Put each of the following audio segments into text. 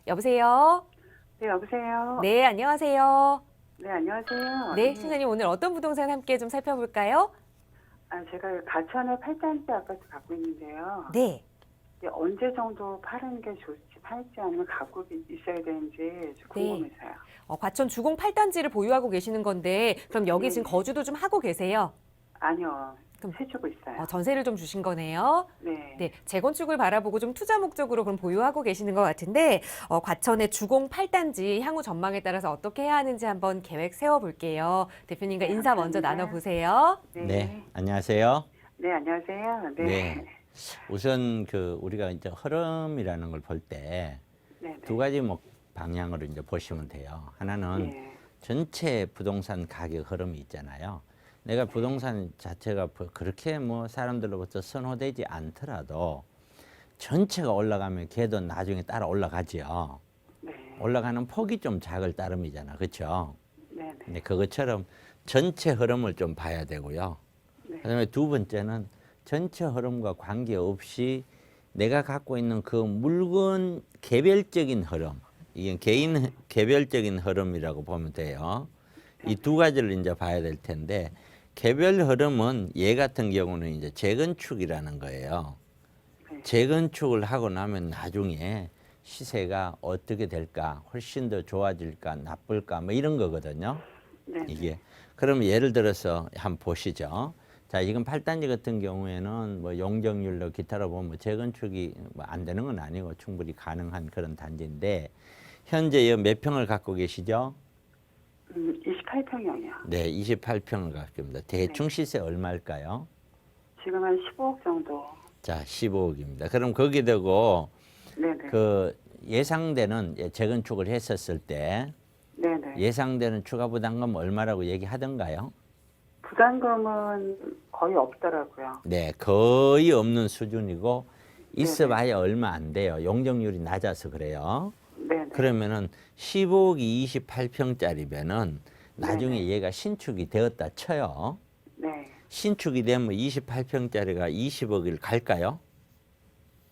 여보세요? 네, 여보세요? 네, 안녕하세요. 네, 안녕하세요. 네, 예. 신사님 오늘 어떤 부동산 함께 좀 살펴볼까요? 제가 가천에 8단지 아파트 갖고 있는데요. 네. 이게 언제 정도 파는 게 좋지, 팔지 아니면 갖고 있어야 되는지 좀 궁금해서요. 과천 주공 8단지를 보유하고 계시는 건데 그럼 여기 지금 네. 거주도 좀 하고 계세요? 아니요, 그럼 세주고 있어요. 전세를 좀 주신 거네요. 네. 네, 재건축을 바라보고 좀 투자 목적으로 그럼 보유하고 계시는 것 같은데 과천의 주공 8단지 향후 전망에 따라서 어떻게 해야 하는지 한번 계획 세워볼게요. 대표님과 네, 인사 먼저 감사합니다. 나눠보세요. 네. 네, 안녕하세요. 네, 안녕하세요. 네. 네. 우선 우리가 이제 흐름이라는 걸 볼 때 네. 두 가지 방향으로 이제 보시면 돼요. 하나는 네. 전체 부동산 가격 흐름이 있잖아요. 내가 부동산 자체가 그렇게 사람들로부터 선호되지 않더라도 전체가 올라가면 걔도 나중에 따라 올라가지요. 네. 올라가는 폭이 좀 작을 따름이잖아. 그렇죠? 네. 네. 근데 그것처럼 전체 흐름을 좀 봐야 되고요. 네. 그다음에 두 번째는 전체 흐름과 관계없이 내가 갖고 있는 그 물건 개별적인 흐름, 이게 개인 개별적인 흐름이라고 보면 돼요. 이 두 가지를 이제 봐야 될 텐데 개별 흐름은 얘 같은 경우는 이제 재건축이라는 거예요. 네. 재건축을 하고 나면 나중에 시세가 어떻게 될까, 훨씬 더 좋아질까, 나쁠까, 이런 거거든요. 네. 이게. 그럼 예를 들어서 한번 보시죠. 자, 이건 8단지 같은 경우에는 용적률로 기타로 보면 재건축이 안 되는 건 아니고 충분히 가능한 그런 단지인데 현재 몇 평을 갖고 계시죠? 28평이요. 네, 28평을 갖고 있습니다. 대충 시세 얼마일까요? 지금 한 15억 정도. 자, 15억입니다. 그럼 거기 되고 네네. 그 예상되는 재건축을 했었을 때 네네. 예상되는 추가 부담금 얼마라고 얘기하던가요? 부담금은 거의 없더라고요. 네, 거의 없는 수준이고 있어봐야 네네. 얼마 안 돼요. 용적률이 낮아서 그래요. 네네. 그러면은 15억이 28평짜리면은 나중에 네네. 얘가 신축이 되었다 쳐요. 네. 신축이 되면 28평짜리가 20억을 갈까요?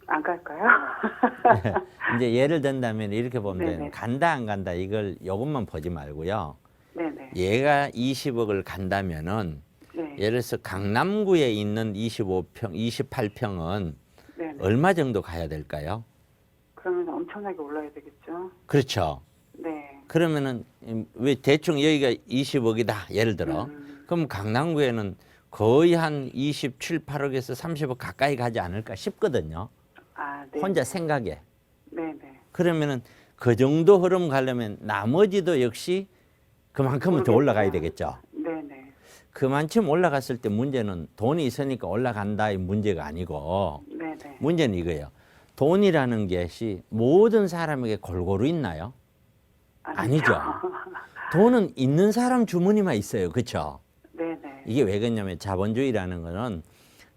안 갈까요? 이제 예를 든다면 이렇게 보면 네네. 돼요. 간다 안 간다 이걸 요것만 보지 말고요. 네네. 얘가 20억을 간다면은 네. 예를 들어서 강남구에 있는 25평, 28평은 네네. 얼마 정도 가야 될까요? 그러면 엄청나게 올라야 되겠죠? 그렇죠. 네. 그러면은 왜 대충 여기가 20억이다 예를 들어. 그럼 강남구에는 거의 한 27, 8억에서 30억 가까이 가지 않을까 싶거든요. 네. 혼자 생각에. 네네. 그러면은 그 정도 흐름 가려면 나머지도 역시 그만큼은 더 올라가야 되겠죠. 네네. 그만큼 올라갔을 때 문제는 돈이 있으니까 올라간다의 문제가 아니고 네네. 문제는 이거예요. 돈이라는 것이 모든 사람에게 골고루 있나요? 아니죠. 돈은 있는 사람 주머니만 있어요. 그렇죠? 네네. 이게 왜 그러냐면 자본주의라는 거는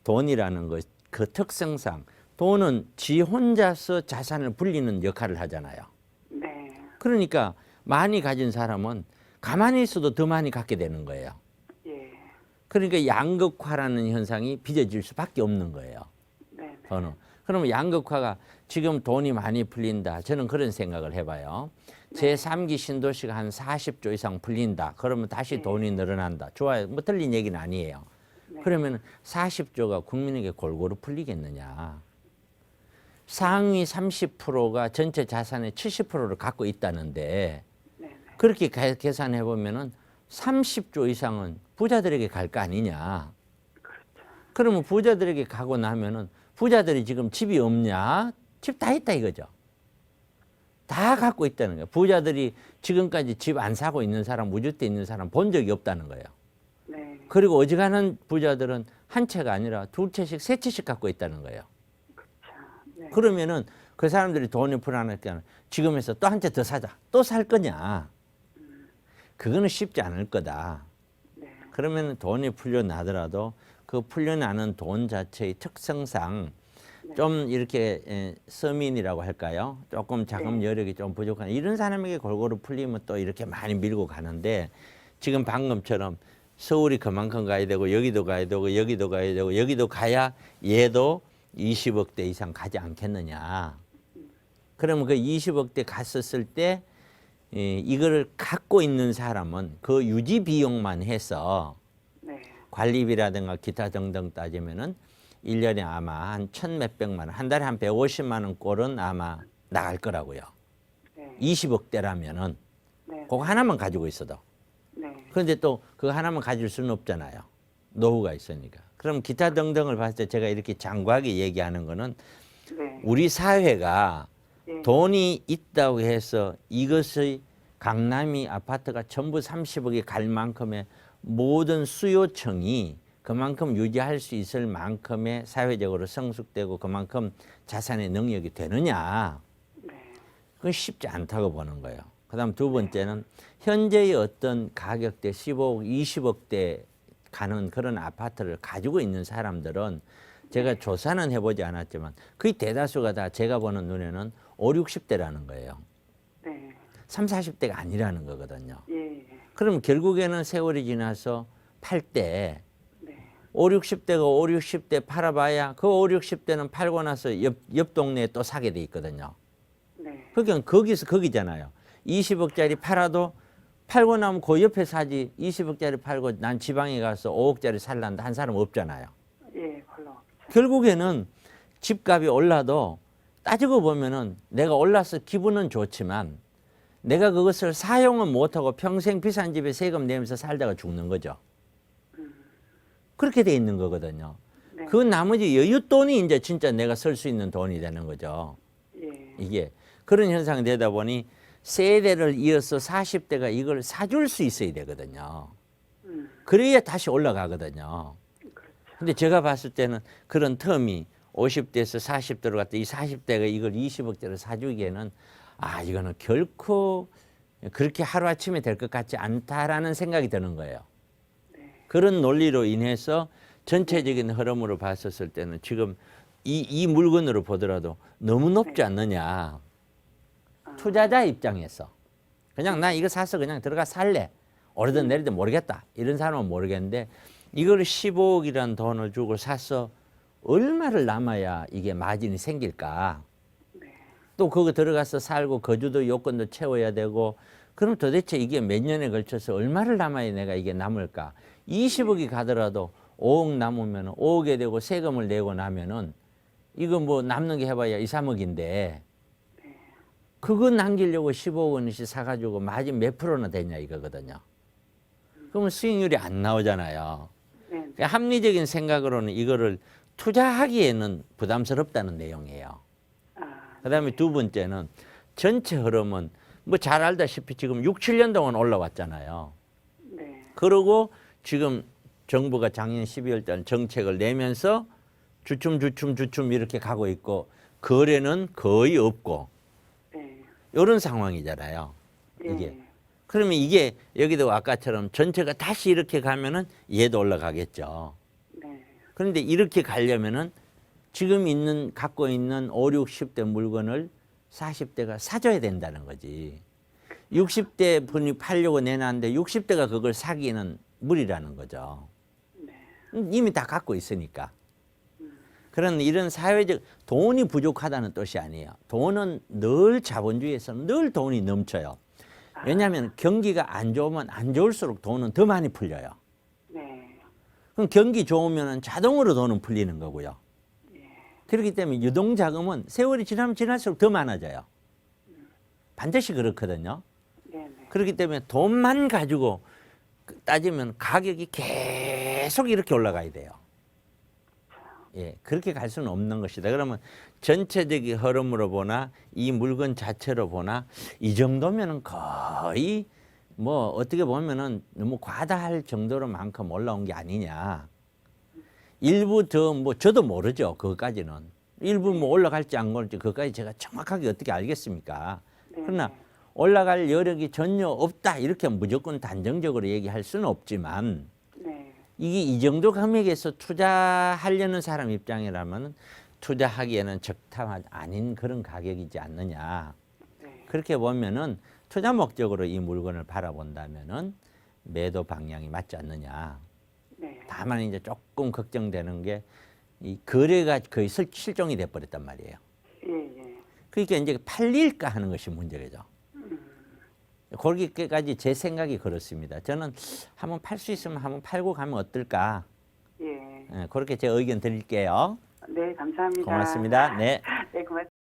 돈이라는 것, 그 특성상 돈은 지 혼자서 자산을 불리는 역할을 하잖아요. 네. 그러니까 많이 가진 사람은 가만히 있어도 더 많이 갖게 되는 거예요. 예. 그러니까 양극화라는 현상이 빚어질 수밖에 없는 거예요. 네네. 돈은. 그러면 양극화가 지금 돈이 많이 풀린다. 저는 그런 생각을 해봐요. 제3기 신도시가 한 40조 이상 풀린다. 그러면 다시 돈이 늘어난다. 좋아요. 틀린 얘기는 아니에요. 네. 그러면 40조가 국민에게 골고루 풀리겠느냐. 상위 30%가 전체 자산의 70%를 갖고 있다는데 네네. 그렇게 계산해 보면은 30조 이상은 부자들에게 갈 거 아니냐. 그렇죠. 그러면 부자들에게 가고 나면은 부자들이 지금 집이 없냐? 집 다 있다 이거죠. 다 갖고 있다는 거예요. 부자들이 지금까지 집 안 사고 있는 사람, 무주택 있는 사람 본 적이 없다는 거예요. 네. 그리고 어지간한 부자들은 한 채가 아니라 두 채씩, 세 채씩 갖고 있다는 거예요. 그렇죠. 네. 그러면은 그 사람들이 돈이 불안하니까 지금에서 또 한 채 더 사자. 또 살 거냐? 그거는 쉽지 않을 거다. 네. 그러면 돈이 풀려나더라도 그 풀려나는 돈 자체의 특성상 좀 이렇게 서민이라고 할까요? 조금 자금 여력이 좀 부족한 이런 사람에게 골고루 풀리면 또 이렇게 많이 밀고 가는데 지금 방금처럼 서울이 그만큼 가야 되고 여기도 가야 되고 여기도 가야 되고 여기도 가야 얘도 20억대 이상 가지 않겠느냐. 그러면 그 20억대 갔었을 때 이거를 갖고 있는 사람은 그 유지 비용만 해서 네. 관리비라든가 기타 등등 따지면은 1년에 아마 한 1,몇백만 원, 한 달에 한 150만 원 꼴은 아마 나갈 거라고요. 네. 20억대라면은 네. 그거 하나만 가지고 있어도. 네. 그런데 또 그거 하나만 가질 수는 없잖아요. 노후가 있으니까. 그럼 기타 등등을 봤을 때 제가 이렇게 장구하게 얘기하는 거는 네. 우리 사회가 예. 돈이 있다고 해서 이것의 강남이 아파트가 전부 30억이 갈 만큼의 모든 수요층이 그만큼 유지할 수 있을 만큼의 사회적으로 성숙되고 그만큼 자산의 능력이 되느냐. 네. 그건 쉽지 않다고 보는 거예요. 그다음 두 번째는 현재의 어떤 가격대 15억, 20억대 가는 그런 아파트를 가지고 있는 사람들은 제가 조사는 해보지 않았지만 거의 대다수가 다 제가 보는 눈에는 5, 60대라는 거예요. 네. 3, 40대가 아니라는 거거든요. 예. 그럼 결국에는 세월이 지나서 팔 때 네. 5, 60대가 5, 60대 팔아봐야 그 5, 60대는 팔고 나서 옆 동네에 또 사게 돼 있거든요. 네. 그러니까 거기서 거기잖아요. 20억짜리 팔아도 팔고 나면 그 옆에 사지 20억짜리 팔고 난 지방에 가서 5억짜리 살란다 한 사람 없잖아요. 예. 별로 없죠. 결국에는 집값이 올라도 따지고 보면은 내가 올라서 기분은 좋지만 내가 그것을 사용은 못하고 평생 비싼 집에 세금 내면서 살다가 죽는 거죠. 그렇게 돼 있는 거거든요. 네. 그 나머지 여윳돈이 이제 진짜 내가 쓸 수 있는 돈이 되는 거죠. 예. 이게 그런 현상이 되다 보니 세대를 이어서 40대가 이걸 사줄 수 있어야 되거든요. 그래야 다시 올라가거든요. 그렇죠. 근데 제가 봤을 때는 그런 텀이 50대에서 40대로 갔다 이 40대가 이걸 20억대로 사주기에는 아 이거는 결코 그렇게 하루아침에 될 것 같지 않다라는 생각이 드는 거예요. 그런 논리로 인해서 전체적인 흐름으로 봤었을 때는 지금 이 물건으로 보더라도 너무 높지 않느냐. 투자자 입장에서 그냥 나 이거 사서 그냥 들어가 살래. 오르든 내리든 모르겠다. 이런 사람은 모르겠는데 이걸 15억이라는 돈을 주고 사서 얼마를 남아야 이게 마진이 생길까. 또 그거 들어가서 살고 거주도 요건도 채워야 되고 그럼 도대체 이게 몇 년에 걸쳐서 얼마를 남아야 내가 이게 남을까. 20억이 가더라도 5억 남으면 5억에 되고 세금을 내고 나면은 이거 뭐 남는 게 해봐야 2, 3억인데 그거 남기려고 15억 원씩 사가지고 마진 몇 프로나 되냐 이거거든요. 그러면 수익률이 안 나오잖아요. 네. 그러니까 합리적인 생각으로는 이거를 투자하기에는 부담스럽다는 내용이에요. 그다음에 두 번째는 전체 흐름은 뭐 잘 알다시피 지금 6, 7년 동안 올라왔잖아요. 네. 그러고 지금 정부가 작년 12월 달 정책을 내면서 주춤 이렇게 가고 있고 거래는 거의 없고 네. 이런 상황이잖아요. 이게. 예. 그러면 이게 여기도 아까처럼 전체가 다시 이렇게 가면은 얘도 올라가겠죠. 네. 그런데 이렇게 가려면은 지금 갖고 있는 5, 60대 물건을 40대가 사줘야 된다는 거지. 60대 분이 팔려고 내놨는데 60대가 그걸 사기는 무리라는 거죠. 이미 다 갖고 있으니까. 그런 이런 사회적 돈이 부족하다는 뜻이 아니에요. 돈은 늘 자본주의에서는 늘 돈이 넘쳐요. 왜냐하면 경기가 안 좋으면 안 좋을수록 돈은 더 많이 풀려요. 네. 그럼 경기 좋으면 자동으로 돈은 풀리는 거고요. 그렇기 때문에 유동자금은 세월이 지나면 지날수록 더 많아져요. 반드시 그렇거든요. 네. 그렇기 때문에 돈만 가지고 따지면 가격이 계속 이렇게 올라가야 돼요. 예, 그렇게 갈 수는 없는 것이다. 그러면 전체적인 흐름으로 보나 이 물건 자체로 보나 이 정도면은 거의 뭐 어떻게 보면은 너무 과다할 정도로만큼 올라온 게 아니냐. 일부 더 뭐 저도 모르죠. 그것까지는. 일부 뭐 올라갈지 안 올지 그것까지 제가 정확하게 어떻게 알겠습니까? 그러나 올라갈 여력이 전혀 없다. 이렇게 무조건 단정적으로 얘기할 수는 없지만 네. 이게 이 정도 금액에서 투자하려는 사람 입장이라면 투자하기에는 적당한 아닌 그런 가격이지 않느냐. 네. 그렇게 보면은 투자 목적으로 이 물건을 바라본다면은 매도 방향이 맞지 않느냐. 네. 다만 이제 조금 걱정되는 게 이 거래가 거의 실종이 돼버렸단 말이에요. 예. 예. 그러니까 이제 팔릴까 하는 것이 문제겠죠. 거기까지 제 생각이 그렇습니다. 저는 한번 팔 수 있으면 한번 팔고 가면 어떨까? 예. 그렇게 제 의견 드릴게요. 네, 감사합니다. 고맙습니다. 네. 네, 고맙습니다.